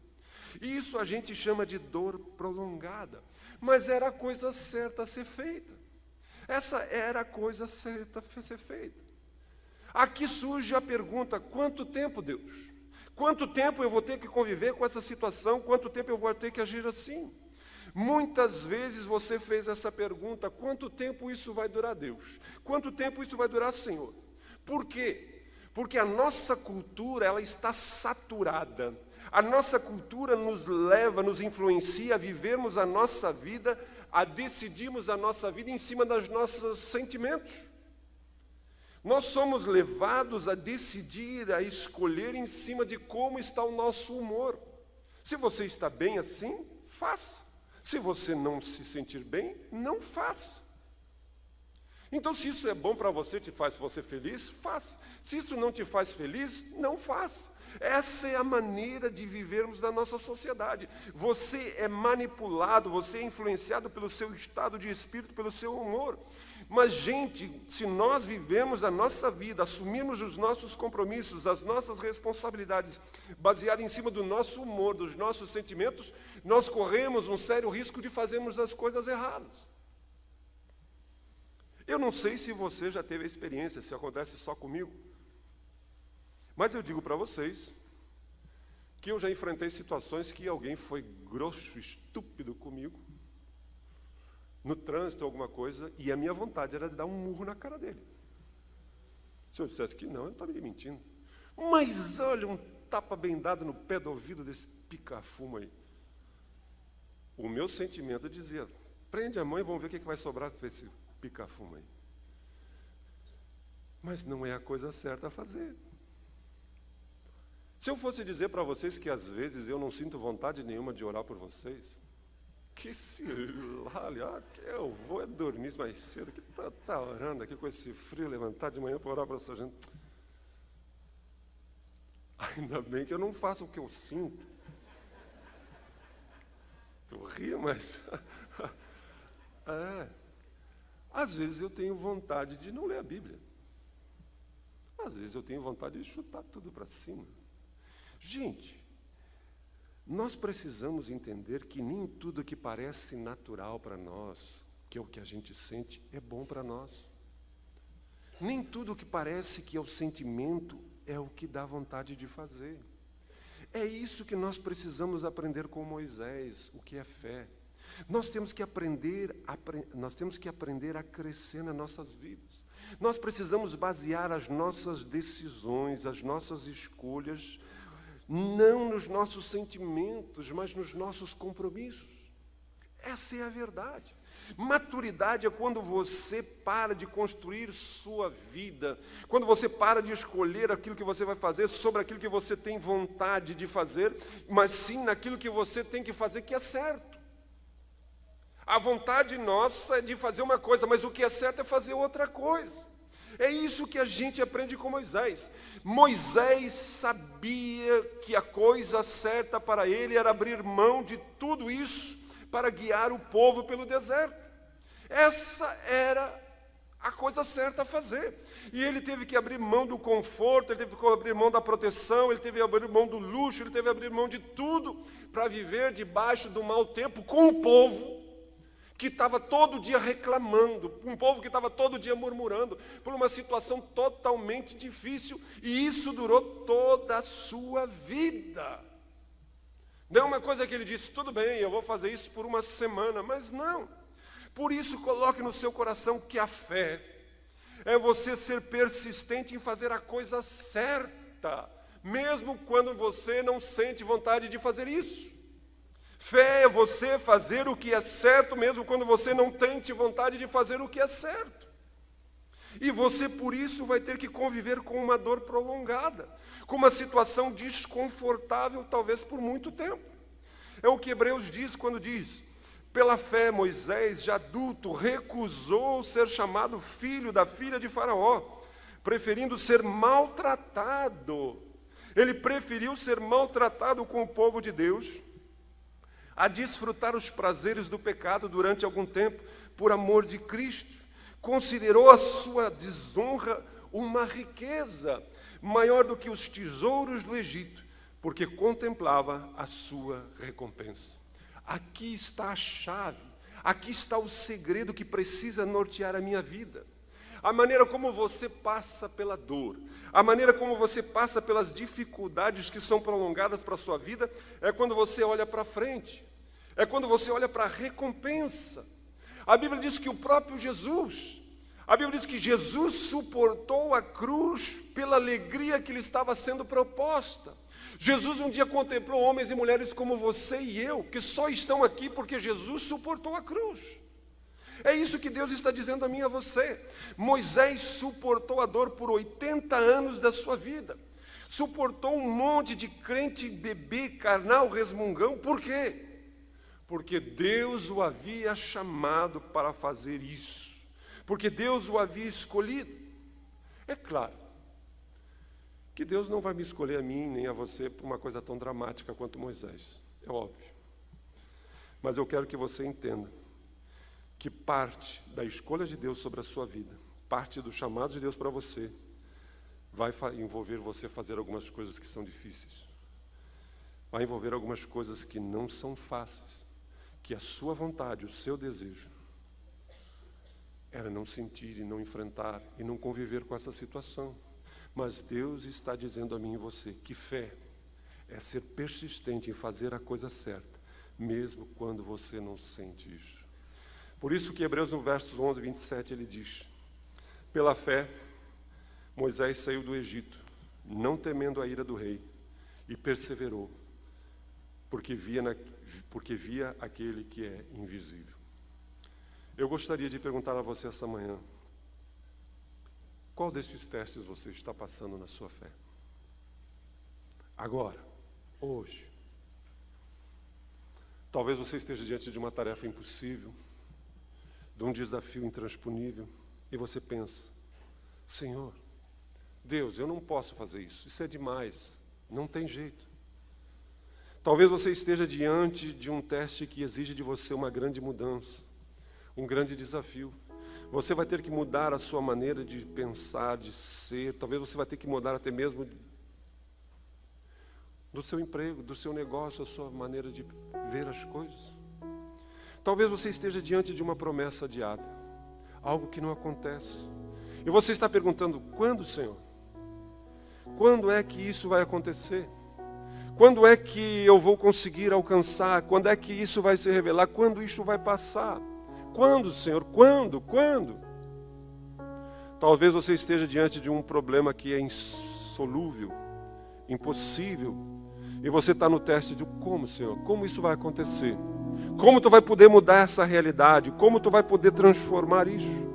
Isso a gente chama de dor prolongada, mas era a coisa certa a ser feita. Essa era a coisa certa a ser feita. Aqui surge a pergunta: quanto tempo, Deus? Quanto tempo eu vou ter que conviver com essa situação? Quanto tempo eu vou ter que agir assim? Muitas vezes você fez essa pergunta: quanto tempo isso vai durar, Deus? Quanto tempo isso vai durar, Senhor? Por quê? Porque a nossa cultura, ela está saturada. A nossa cultura nos leva, nos influencia a vivermos a nossa vida, a decidirmos a nossa vida em cima dos nossos sentimentos. Nós somos levados a decidir, a escolher em cima de como está o nosso humor. Se você está bem assim, faça. Se você não se sentir bem, não faça. Então, se isso é bom para você, te faz você feliz, faça. Se isso não te faz feliz, não faça. Essa é a maneira de vivermos na nossa sociedade. Você é manipulado, você é influenciado pelo seu estado de espírito, pelo seu humor. Mas, gente, se nós vivemos a nossa vida, assumirmos os nossos compromissos, as nossas responsabilidades, baseado em cima do nosso humor, dos nossos sentimentos, nós corremos um sério risco de fazermos as coisas erradas. Eu não sei se você já teve a experiência, se acontece só comigo. Mas eu digo para vocês que eu já enfrentei situações que alguém foi grosso, estúpido comigo, no trânsito, alguma coisa, e a minha vontade era de dar um murro na cara dele. Se eu dissesse que não, eu estaria me mentindo. Mas olha, um tapa bem dado no pé do ouvido desse pica-fumo aí. O meu sentimento dizia: prende a mão e vamos ver o que vai sobrar para esse pica-fumo aí. Mas não é a coisa certa a fazer. Se eu fosse dizer para vocês que às vezes eu não sinto vontade nenhuma de orar por vocês, que se lale, que eu vou dormir mais cedo, que tá orando aqui com esse frio, levantar de manhã para orar para essa gente. Ainda bem que eu não faço o que eu sinto. Tu ri, mas... Às vezes eu tenho vontade de não ler a Bíblia. Às vezes eu tenho vontade de chutar tudo para cima. Gente, nós precisamos entender que nem tudo que parece natural para nós, que é o que a gente sente, é bom para nós. Nem tudo que parece que é o sentimento é o que dá vontade de fazer. É isso que nós precisamos aprender com Moisés, o que é fé. Nós temos que aprender a crescer nas nossas vidas. Nós precisamos basear as nossas decisões, as nossas escolhas, não nos nossos sentimentos, mas nos nossos compromissos. Essa é a verdade. Maturidade é quando você para de construir sua vida, quando você para de escolher aquilo que você vai fazer sobre aquilo que você tem vontade de fazer, mas sim naquilo que você tem que fazer que é certo. A vontade nossa é de fazer uma coisa, mas o que é certo é fazer outra coisa. É isso que a gente aprende com Moisés. Moisés sabia que a coisa certa para ele era abrir mão de tudo isso para guiar o povo pelo deserto. Essa era a coisa certa a fazer. E ele teve que abrir mão do conforto, ele teve que abrir mão da proteção, ele teve que abrir mão do luxo, ele teve que abrir mão de tudo para viver debaixo do mau tempo com o povo que estava todo dia reclamando, um povo que estava todo dia murmurando, por uma situação totalmente difícil, e isso durou toda a sua vida. Não é uma coisa que ele disse: tudo bem, eu vou fazer isso por uma semana, mas não. Por isso, coloque no seu coração que a fé é você ser persistente em fazer a coisa certa, mesmo quando você não sente vontade de fazer isso. Fé é você fazer o que é certo, mesmo quando você não tente vontade de fazer o que é certo. E você, por isso, vai ter que conviver com uma dor prolongada, com uma situação desconfortável, talvez por muito tempo. É o que Hebreus diz quando diz: pela fé, Moisés, já adulto, recusou ser chamado filho da filha de Faraó, preferindo ser maltratado. Ele preferiu ser maltratado com o povo de Deus, a desfrutar os prazeres do pecado durante algum tempo, por amor de Cristo. Considerou a sua desonra uma riqueza, maior do que os tesouros do Egito, porque contemplava a sua recompensa. Aqui está a chave, aqui está o segredo que precisa nortear a minha vida. A maneira como você passa pela dor, a maneira como você passa pelas dificuldades que são prolongadas para a sua vida, é quando você olha para frente, é quando você olha para a recompensa. A Bíblia diz que o próprio Jesus, a Bíblia diz que Jesus suportou a cruz pela alegria que lhe estava sendo proposta. Jesus um dia contemplou homens e mulheres como você e eu, que só estão aqui porque Jesus suportou a cruz. É isso que Deus está dizendo a mim e a você. Moisés suportou a dor por 80 anos da sua vida. Suportou um monte de crente bebê, carnal, resmungão. Por quê? Porque Deus o havia chamado para fazer isso. Porque Deus o havia escolhido. É claro que Deus não vai me escolher a mim nem a você por uma coisa tão dramática quanto Moisés. É óbvio. Mas eu quero que você entenda que parte da escolha de Deus sobre a sua vida, parte do chamado de Deus para você, vai envolver você fazer algumas coisas que são difíceis. Vai envolver algumas coisas que não são fáceis. Que a sua vontade, o seu desejo, era não sentir e não enfrentar e não conviver com essa situação. Mas Deus está dizendo a mim e você que fé é ser persistente em fazer a coisa certa, mesmo quando você não sente isso. Por isso que Hebreus no versos 11 e 27 ele diz: pela fé, Moisés saiu do Egito, não temendo a ira do rei, e perseverou, porque via aquele que é invisível. Eu gostaria de perguntar a você essa manhã: qual desses testes você está passando na sua fé? Agora, hoje. Talvez você esteja diante de uma tarefa impossível, de um desafio intransponível, e você pensa: Senhor, Deus, eu não posso fazer isso é demais, não tem jeito. Talvez você esteja diante de um teste que exige de você uma grande mudança, um grande desafio. Você vai ter que mudar a sua maneira de pensar, de ser. Talvez você vai ter que mudar até mesmo do seu emprego, do seu negócio, a sua maneira de ver as coisas. Talvez você esteja diante de uma promessa adiada, algo que não acontece. E você está perguntando: quando, Senhor? Quando é que isso vai acontecer? Quando é que eu vou conseguir alcançar? Quando é que isso vai se revelar? Quando isso vai passar? Quando, Senhor? Quando? Quando? Talvez você esteja diante de um problema que é insolúvel, impossível, e você está no teste de como, Senhor? Como isso vai acontecer? Como tu vai poder mudar essa realidade? Como tu vai poder transformar isso?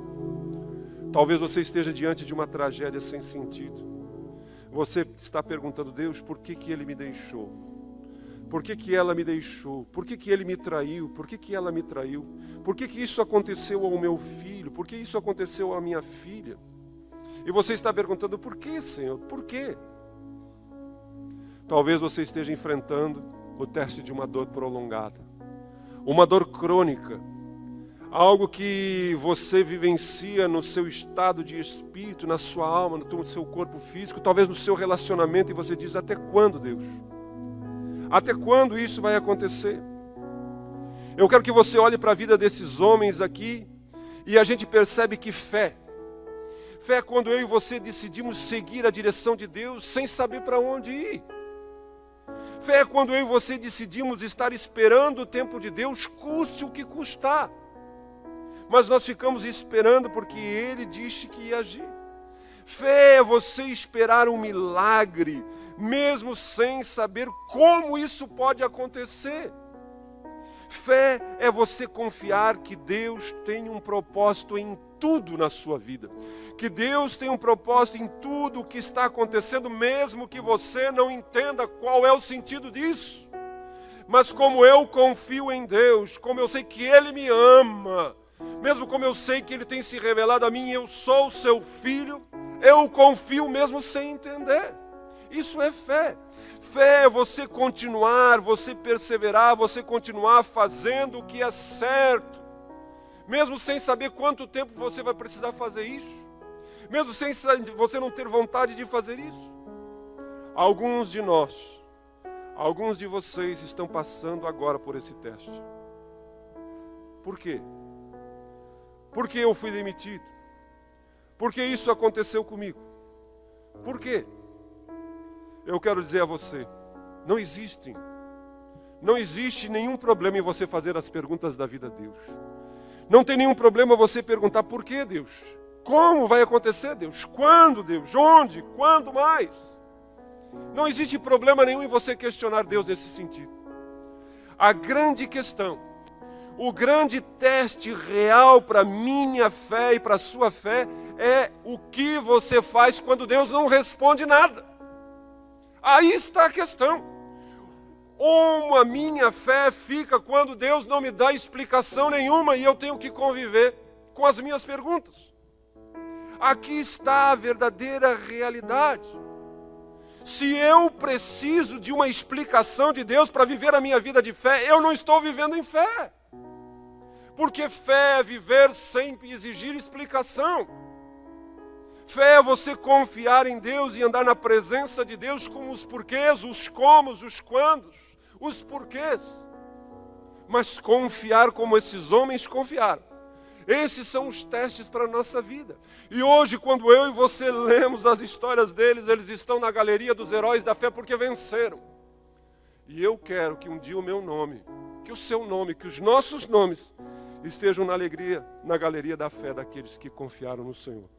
Talvez você esteja diante de uma tragédia sem sentido. Você está perguntando: Deus, por que Ele me deixou? Por que ela me deixou? Por que Ele me traiu? Por que ela me traiu? Por que isso aconteceu ao meu filho? Por que isso aconteceu à minha filha? E você está perguntando: por que, Senhor? Por quê? Talvez você esteja enfrentando o teste de uma dor prolongada, uma dor crônica, algo que você vivencia no seu estado de espírito, na sua alma, no seu corpo físico, talvez no seu relacionamento, e você diz: até quando, Deus? Até quando isso vai acontecer? Eu quero que você olhe para a vida desses homens aqui e a gente percebe que fé é quando eu e você decidimos seguir a direção de Deus sem saber para onde ir. Fé é quando eu e você decidimos estar esperando o tempo de Deus, custe o que custar. mas nós ficamos esperando porque Ele disse que ia agir. Fé é você esperar um milagre, mesmo sem saber como isso pode acontecer. Fé é você confiar que Deus tem um propósito em tudo na sua vida. Que Deus tem um propósito em tudo o que está acontecendo, mesmo que você não entenda qual é o sentido disso. Mas como eu confio em Deus, como eu sei que Ele me ama, mesmo como eu sei que Ele tem se revelado a mim e eu sou seu filho, eu confio mesmo sem entender. Isso é fé. Fé é você continuar, você perseverar, você continuar fazendo o que é certo, mesmo sem saber quanto tempo você vai precisar fazer isso, mesmo sem você não ter vontade de fazer isso. Alguns de nós, alguns de vocês estão passando agora por esse teste. Por quê? Porque eu fui demitido? Porque isso aconteceu comigo? Por quê? Eu quero dizer a você, não existe nenhum problema em você fazer as perguntas da vida a Deus. Não tem nenhum problema você perguntar por que, Deus? Como vai acontecer, Deus? Quando, Deus? Onde? Quando mais? Não existe problema nenhum em você questionar Deus nesse sentido. A grande questão, o grande teste real para a minha fé e para a sua fé é o que você faz quando Deus não responde nada. Aí está a questão. Como a minha fé fica quando Deus não me dá explicação nenhuma e eu tenho que conviver com as minhas perguntas? Aqui está a verdadeira realidade. Se eu preciso de uma explicação de Deus para viver a minha vida de fé, eu não estou vivendo em fé. Porque fé é viver sem exigir explicação. Fé é você confiar em Deus e andar na presença de Deus com os porquês, os comos, os quandos, os porquês. Mas confiar como esses homens confiaram. Esses são os testes para a nossa vida. E hoje, quando eu e você lemos as histórias deles, eles estão na galeria dos heróis da fé porque venceram. E eu quero que um dia o meu nome, que o seu nome, que os nossos nomes estejam na alegria, na galeria da fé daqueles que confiaram no Senhor.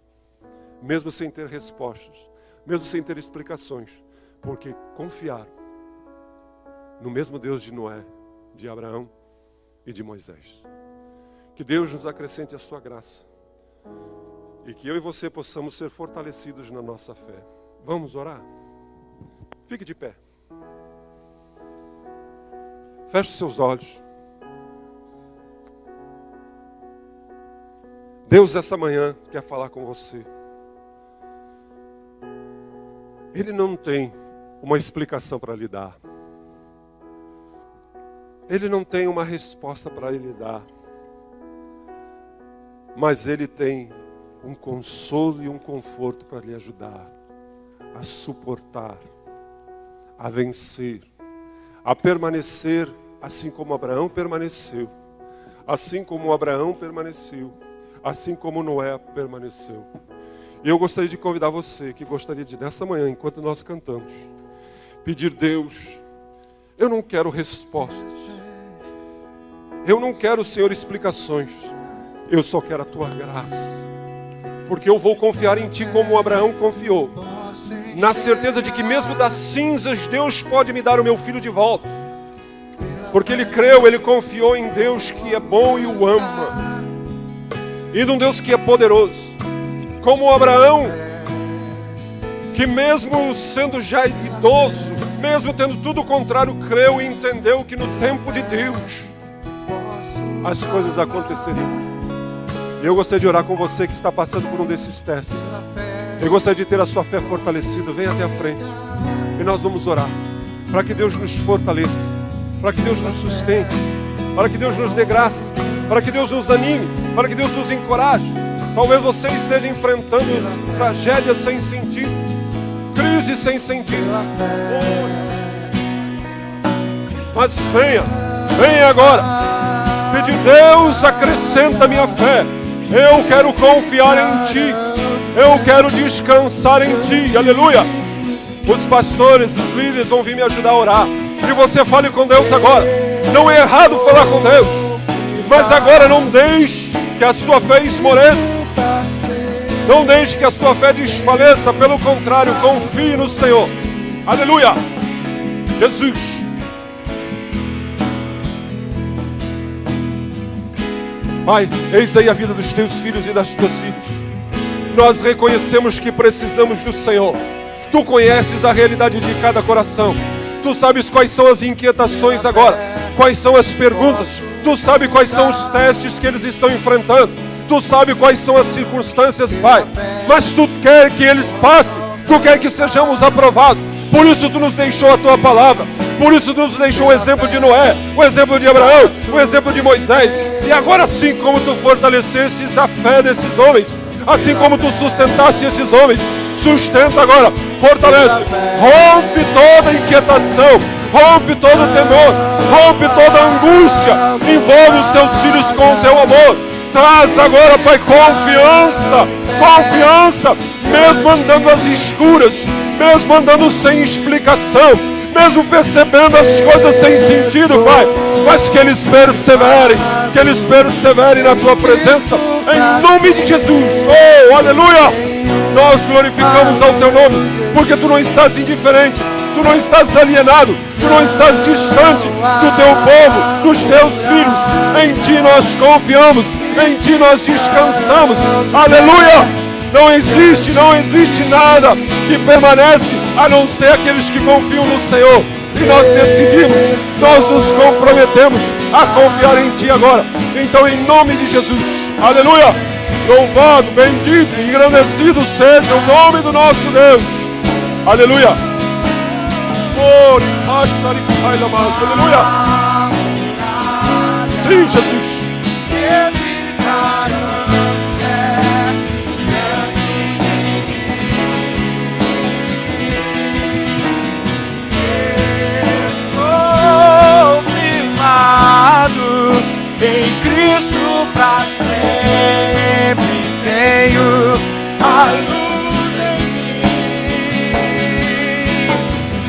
Mesmo sem ter respostas, mesmo sem ter explicações, porque confiaram no mesmo Deus de Noé, de Abraão e de Moisés. Que Deus nos acrescente a sua graça e que eu e você possamos ser fortalecidos na nossa fé. Vamos orar? Fique de pé. Feche os seus olhos. Deus essa manhã quer falar com você. Ele não tem uma explicação para lhe dar. Ele não tem uma resposta para lhe dar. Mas Ele tem um consolo e um conforto para lhe ajudar a suportar, a vencer, a permanecer assim como Abraão permaneceu, assim como Abraão permaneceu, assim como Noé permaneceu. E eu gostaria de convidar você, que gostaria de, nessa manhã, enquanto nós cantamos, pedir: Deus, eu não quero respostas, eu não quero, Senhor, explicações, eu só quero a Tua graça, porque eu vou confiar em Ti como Abraão confiou, na certeza de que mesmo das cinzas Deus pode me dar o meu filho de volta, porque ele creu, ele confiou em Deus que é bom e o ama, e num Deus que é poderoso, como Abraão, que mesmo sendo já idoso, mesmo tendo tudo o contrário, creu e entendeu que no tempo de Deus as coisas aconteceriam. Eu gostaria de orar com você que está passando por um desses testes. Eu gostaria de ter a sua fé fortalecida. Venha até a frente e nós vamos orar para que Deus nos fortaleça, para que Deus nos sustente, para que Deus nos dê graça, para que Deus nos anime, para que Deus nos encoraje. Talvez você esteja enfrentando tragédias sem sentido, crises sem sentido. Mas venha agora. Pedir: Deus, acrescenta a minha fé. Eu quero confiar em Ti. Eu quero descansar em Ti. Aleluia. Os pastores, os líderes vão vir me ajudar a orar. E você fale com Deus agora. Não é errado falar com Deus, mas agora não deixe que a sua fé esmoreça. Não deixe que a sua fé desfaleça. Pelo contrário, confie no Senhor. Aleluia. Jesus. Pai, eis aí a vida dos teus filhos e das tuas filhas. Nós reconhecemos que precisamos do Senhor. Tu conheces a realidade de cada coração. Tu sabes quais são as inquietações agora, quais são as perguntas. Tu sabes quais são os testes que eles estão enfrentando. Tu sabes quais são as circunstâncias, Pai. Mas Tu quer que eles passem. Tu quer que sejamos aprovados. Por isso Tu nos deixou a Tua palavra. Por isso Tu nos deixou o exemplo de Noé, o exemplo de Abraão, o exemplo de Moisés. E agora, assim como Tu fortalecesses a fé desses homens, assim como Tu sustentaste esses homens, sustenta agora, fortalece, rompe toda inquietação, rompe todo temor, rompe toda angústia, envolve os Teus filhos com o Teu amor. Traz agora, Pai, confiança, mesmo andando às escuras, mesmo andando sem explicação, mesmo percebendo as coisas sem sentido, Pai, mas que eles perseverem na Tua presença, em nome de Jesus. Oh, aleluia! Nós glorificamos ao Teu nome, porque Tu não estás indiferente, Tu não estás alienado, Tu não estás distante do Teu povo, dos Teus filhos. Em Ti nós confiamos, em Ti nós descansamos. Aleluia! Não existe nada que permanece a não ser aqueles que confiam no Senhor. E nós decidimos, nós nos comprometemos a confiar em Ti agora. Então, em nome de Jesus, aleluia! Louvado, bendito, engrandecido seja o nome do nosso Deus. Aleluia! Aleluia! Sim, Jesus! Em Cristo pra sempre tenho a luz em mim.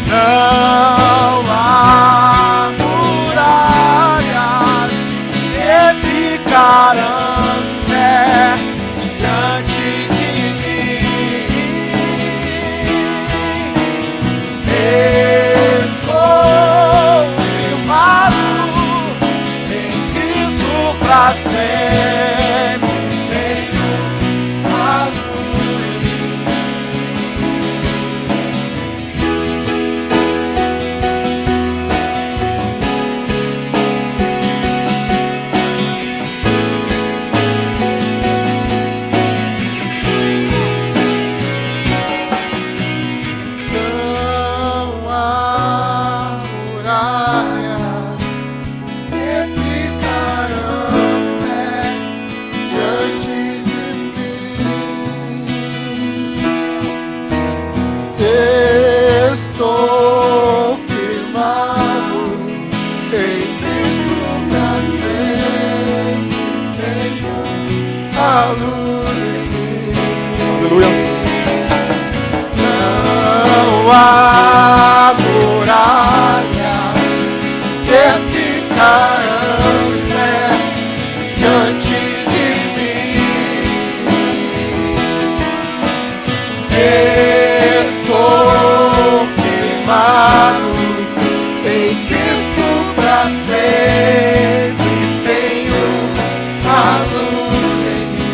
Não há muralhas que ficarão diante de mim. Estou firmado pra sempre tenho a luz em Não há muralhas que ficarão diante de mim. Estou firmado em Cristo pra sempre tenho a luz em mim. Aleluia! Não há muralhas que ficarão diante de mim. Estou firmado em Cristo pra sempre tenho a luz em mim.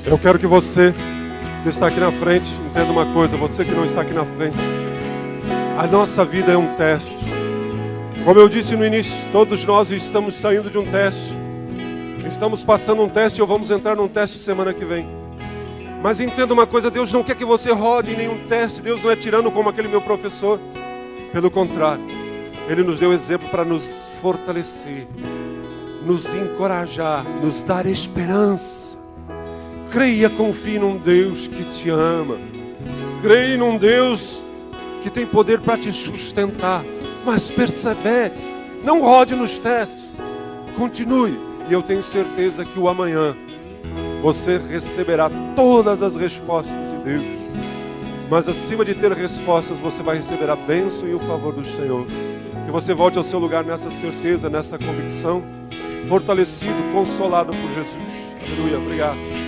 Eu quero que você que está aqui na frente entenda uma coisa, você que não está aqui na frente. A nossa vida é um teste. Como eu disse no início, todos nós estamos saindo de um teste. Estamos passando um teste e vamos entrar num teste semana que vem. Mas entenda uma coisa, Deus não quer que você rode em nenhum teste. Deus não é tirano como aquele meu professor. Pelo contrário, Ele nos deu exemplo para nos fortalecer, nos encorajar, nos dar esperança. Creia, confie num Deus que te ama. Creia num Deus que tem poder para te sustentar. Mas persevere, não rode nos testes. Continue, e eu tenho certeza que o amanhã você receberá todas as respostas de Deus. Mas acima de ter respostas, você vai receber a bênção e o favor do Senhor. Que você volte ao seu lugar nessa certeza, nessa convicção, fortalecido, consolado por Jesus. Aleluia, obrigado.